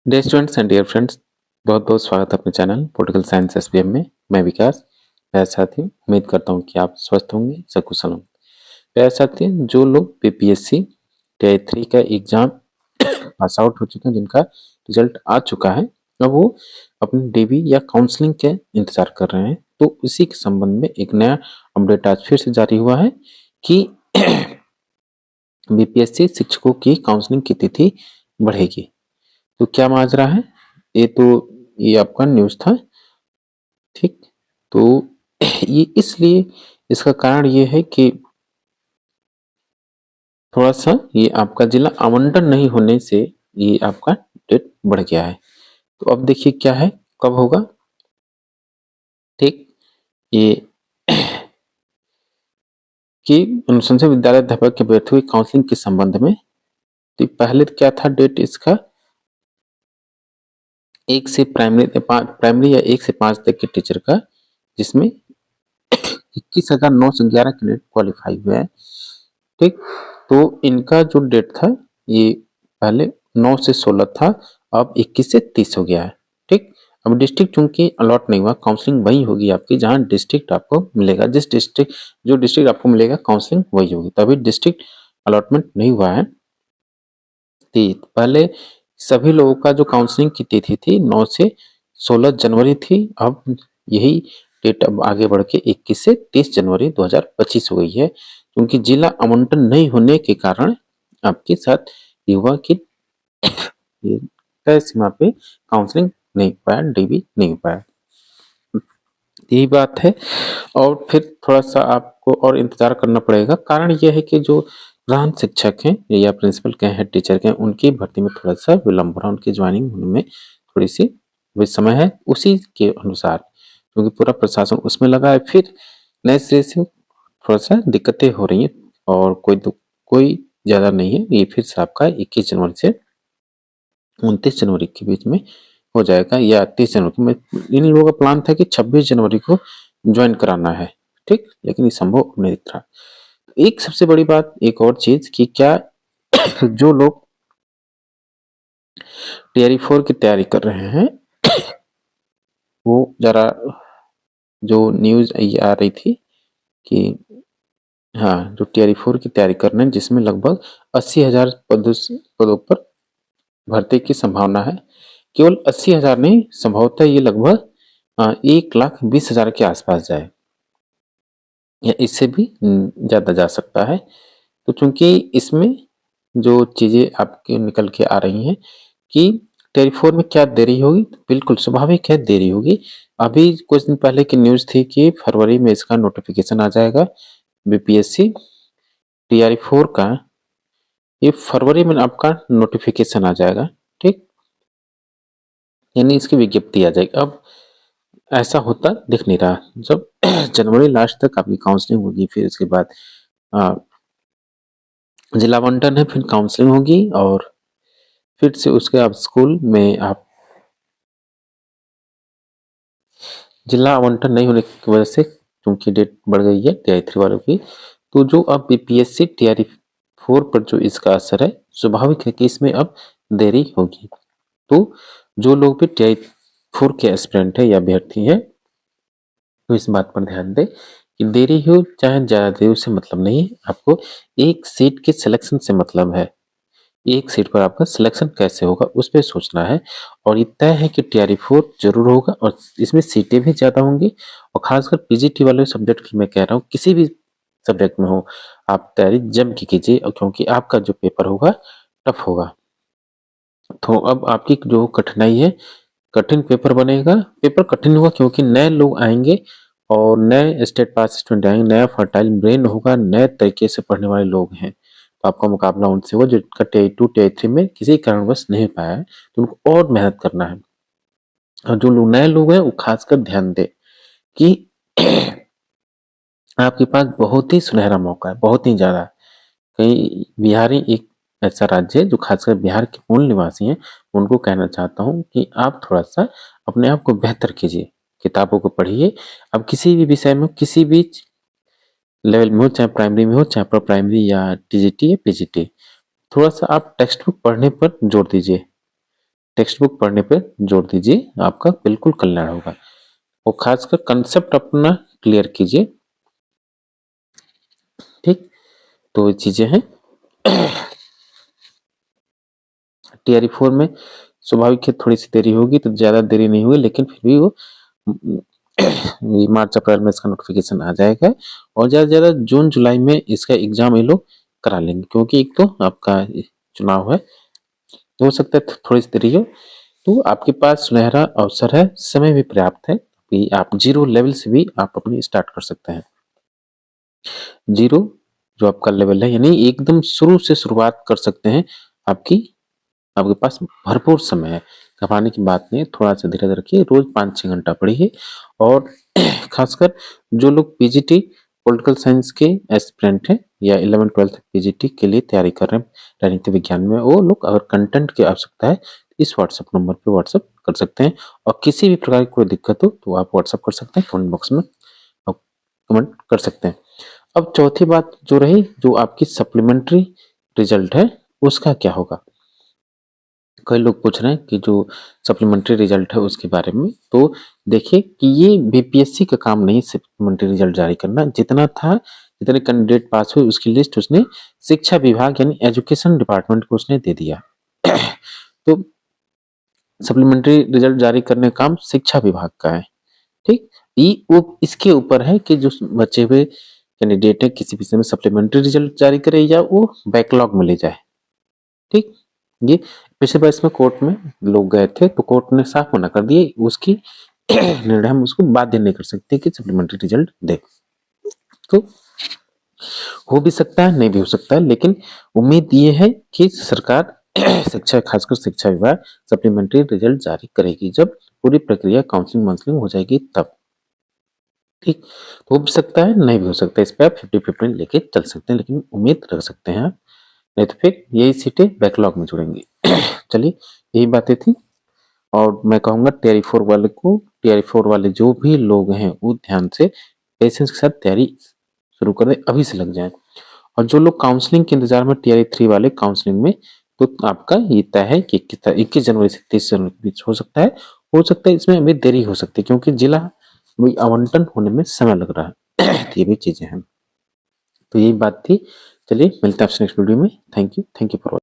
Dear students and dear friends, बहुत बहुत स्वागत है अपने चैनल पॉलिटिकल साइंस एसपीएम में। मैं विकास। प्यारे साथी, उम्मीद करता हूँ कि आप स्वस्थ होंगे, सकुशल होंगे। प्यारे साथी, जो लोग बीपीएससी टीआई 3 का एग्जाम पास आउट हो चुके हैं, जिनका रिजल्ट आ चुका है, अब वो अपने डीबी या काउंसलिंग के इंतजार कर रहे हैं, तो उसी के संबंध में एक नया अपडेट आज फिर से जारी हुआ है कि बीपीएससी शिक्षकों की काउंसलिंग की तिथि बढ़ेगी। तो क्या माजरा है ये आपका न्यूज़ था। ठीक, तो ये इसलिए इसका कारण ये है कि थोड़ा सा ये आपका जिला आवंटन नहीं होने से ये आपका डेट बढ़ गया है। तो अब देखिए क्या है, कब होगा। ठीक, ये कि अनुशंसा विद्यालय अध्यापक के अभ्यर्थियों की काउंसलिंग के संबंध में, तो पहले क्या था डेट इसका, 1 से प्राइमरी या 1 से 5 तक के टीचर का, जिसमें 21,911 कैंडिडेट क्वालिफाई हुए हैं। ठीक, तो इनका जो डेट था ये पहले 9 से 16 था, अब 21 से 30 हो गया है। ठीक, अब डिस्ट्रिक्ट चूंकि अलॉट नहीं हुआ, काउंसलिंग वही होगी आपकी जहां डिस्ट्रिक्ट आपको मिलेगा। जो डिस्ट्रिक्ट आपको मिलेगा काउंसलिंग वही होगी। तभी डिस्ट्रिक्ट अलॉटमेंट नहीं हुआ है। पहले सभी लोगों का जो काउंसलिंग की तिथि थी 9 से 16 जनवरी थी, अब यही डेट अब आगे बढ़ के 21 से 30 जनवरी 2025 हो गई है, क्योंकि जिला आवंटन नहीं होने के कारण आपके साथ युवा की तय सीमा पे काउंसलिंग नहीं हो पाया, डीबी नहीं हो पाया, यही बात है। और फिर थोड़ा सा आपको और इंतजार करना पड़ेगा। कारण यह है कि जो प्रधान शिक्षक हैं या प्रिंसिपल के हेड टीचर के हैं, उनकी भर्ती में थोड़ा सा विलम्ब हो रहा है, उनकी ज्वाइनिंग होने में थोड़ी सी समय है। उसी के अनुसार क्योंकि पूरा प्रशासन उसमें लगा है, फिर नए सिरे से थोड़ा सा दिक्कतें हो रही हैं, और कोई ज्यादा नहीं है। ये फिर से आपका 21 जनवरी से 29 जनवरी के बीच में हो जाएगा, या 30 जनवरी में। इन लोगों का प्लान था कि 26 जनवरी को ज्वाइन कराना है। ठीक, लेकिन ये संभव नहीं दिख रहा। एक सबसे बड़ी बात, एक और चीज कि क्या जो लोग टीआरई 4 की तैयारी कर रहे हैं, वो जरा, जो न्यूज आ रही थी कि हाँ, जो टीआरई 4 की तैयारी कर रहे हैं, जिसमें लगभग 80,000 पदों पर भर्ती की संभावना है। केवल 80,000 नहीं, संभवतः ये लगभग 1,20,000 के आसपास जाए, या इससे भी ज्यादा जा सकता है। तो चूंकि इसमें जो चीजें आपके निकल के आ रही हैं कि टेलीफोन में क्या देरी होगी, बिल्कुल स्वाभाविक है देरी होगी। अभी कुछ दिन पहले की न्यूज थी कि फरवरी में इसका नोटिफिकेशन आ जाएगा, बीपीएससी टीआरई 4 का। ये फरवरी में आपका नोटिफिकेशन आ जाएगा। ठीक, यानी इसकी विज्ञप्ति आ जाएगी। अब ऐसा होता दिख नहीं रहा। जब जनवरी लास्ट तक आपकी काउंसलिंग होगी, फिर उसके बाद जिला आवंटन है, फिर काउंसलिंग होगी, और फिर से उसके आप स्कूल में आप जिला आवंटन नहीं होने की वजह से, क्योंकि डेट बढ़ गई है टीआरई 3 वालों की, तो जो अब बीपीएससी टीआरई 4 पर जो इसका असर है, स्वाभाविक है कि इसमें अब देरी होगी। तो जो लोग भी टीआरई 4 के एस्पिरेंट है या अभ्यर्थी है, तो इस बात पर ध्यान दें कि देरी हो चाहे ज्यादा देरी, उससे मतलब नहीं है। आपको एक सीट के सिलेक्शन से मतलब है। एक सीट पर आपका सिलेक्शन कैसे होगा उस पर सोचना है। और ये तय है कि टीआरई 4 जरूर होगा, और इसमें सीटें भी ज्यादा होंगी। और खासकर पीजीटी वाले सब्जेक्ट की मैं कह रहा हूँ, किसी भी सब्जेक्ट में हो, आप तैयारी जम के कीजिए, और क्योंकि आपका जो पेपर होगा टफ होगा। तो अब आपकी जो कठिनाई है, कठिन पेपर बनेगा। पेपर कठिन होगा क्योंकि नए लोग आएंगे, और नए स्टेट पास स्टूडेंट आएंगे, नया फर्टाइल ब्रेन होगा, नए तरीके से पढ़ने वाले लोग हैं। तो आपका मुकाबला उनसे होगा जो टीआई 2 टीआई 3 में किसी कारणवश नहीं पाया है, तो उनको और मेहनत करना है। और जो लोग नए लोग हैं, वो खासकर ध्यान दें कि आपके पास बहुत ही सुनहरा मौका है, बहुत ही ज्यादा। कई बिहारी एक ऐसा राज्य है जो खासकर बिहार के मूल निवासी हैं, उनको कहना चाहता हूँ कि आप थोड़ा सा अपने आप को बेहतर कीजिए, किताबों को पढ़िए। अब किसी भी विषय में, किसी भी लेवल में हो, चाहे प्राइमरी में हो, चाहे प्रो प्राइमरी या टीजीटी या पीजीटी, थोड़ा सा आप टेक्स्ट बुक पढ़ने पर जोर दीजिए। टेक्स्ट बुक पढ़ने पे जोर दीजिए, आपका बिल्कुल कल्याण होगा। और खासकर कंसेप्ट अपना क्लियर कीजिए। ठीक, तो ये चीजें हैं। टीआरई 4 में स्वाभाविक है थोड़ी सी देरी होगी, तो ज्यादा देरी नहीं होगी, लेकिन फिर भी वो मार्च अप्रैल में इसका नोटिफिकेशन आ जाएगा। और ज्यादा से ज्यादा जून जुलाई में इसका एग्जाम ये लोग करा लेंगे, क्योंकि एक तो आपका चुनाव है, तो हो सकता है थोड़ी सी देरी हो। तो आपके पास सुनहरा अवसर है, समय भी पर्याप्त है कि आप जीरो लेवल से भी आप अपनी स्टार्ट कर सकते हैं। जीरो जो आपका लेवल है, यानी एकदम शुरू से शुरुआत कर सकते हैं। आपके पास भरपूर समय है, घबराने की बात नहीं है। थोड़ा सा धीरज रखिए, रोज 5-6 घंटा पढ़िए। और खासकर जो लोग पीजीटी पॉलिटिकल साइंस के एस्पिरेंट हैं या 11th-12th पीजीटी के लिए तैयारी कर रहे हैं राजनीति विज्ञान में, वो लोग अगर कंटेंट की आवश्यकता है इस व्हाट्सएप नंबर पे व्हाट्सएप कर सकते हैं। और किसी भी प्रकार की कोई दिक्कत हो तो आप व्हाट्सएप कर सकते हैं, कमेंट बॉक्स में आप कमेंट कर सकते हैं। अब चौथी बात जो रही, जो आपकी सप्लीमेंट्री रिजल्ट है उसका क्या होगा। कई लोग पूछ रहे हैं कि जो सप्लीमेंट्री रिजल्ट है उसके बारे में। तो देखिए कि ये बीपीएससी का काम नहीं सप्लीमेंट्री रिजल्ट जारी करना। जितना था, जितने कैंडिडेट पास हुए उसकी लिस्ट उसने शिक्षा विभाग यानी एजुकेशन डिपार्टमेंट को उसने दे दिया। तो सप्लीमेंट्री रिजल्ट जारी करने का काम शिक्षा विभाग का है। ठीक, ये वो इसके ऊपर है कि जो बचे हुए कैंडिडेट है किसी विषय में सप्लीमेंट्री रिजल्ट जारी करे या वो बैकलॉग में ले जाए। ठीक, ये पिछले बार इसमें कोर्ट में लोग गए थे, तो कोर्ट ने साफ मना कर दिया, उसकी निर्णय हम उसको बाध्य नहीं कर सकते कि सप्लीमेंट्री रिजल्ट दे। तो हो भी सकता है, नहीं भी हो सकता है, लेकिन उम्मीद ये है कि सरकार शिक्षा, खासकर शिक्षा विभाग सप्लीमेंट्री रिजल्ट जारी करेगी जब पूरी प्रक्रिया काउंसलिंग माउंसलिंग हो जाएगी तब। ठीक, तो हो भी सकता है, नहीं भी हो सकता है। इस पर आप 50-50 लेके चल सकते हैं, लेकिन उम्मीद रख सकते हैं आप। नहीं तो फिर यही सीटें बैकलॉग में जुड़ेंगी। चलिए, यही बातें थी। और मैं कहूंगा टीआरई 4 वाले जो भी लोग हैं वो ध्यान से पेशेंस के साथ तैयारी शुरू कर दें, अभी से लग जाएं। और जो लोग काउंसलिंग के इंतजार में टीआरई 3 वाले काउंसलिंग में, तो आपका ये तय है कि 21 जनवरी से 30 जनवरी के बीच हो सकता है। हो सकता है इसमें अभी देरी हो सकती है, क्योंकि जिला आवंटन होने में समय लग रहा है। तो ये भी चीजें हैं। तो यही बात थी। चलिए, मिलते हैं आपसे नेक्स्ट वीडियो में। Thank you for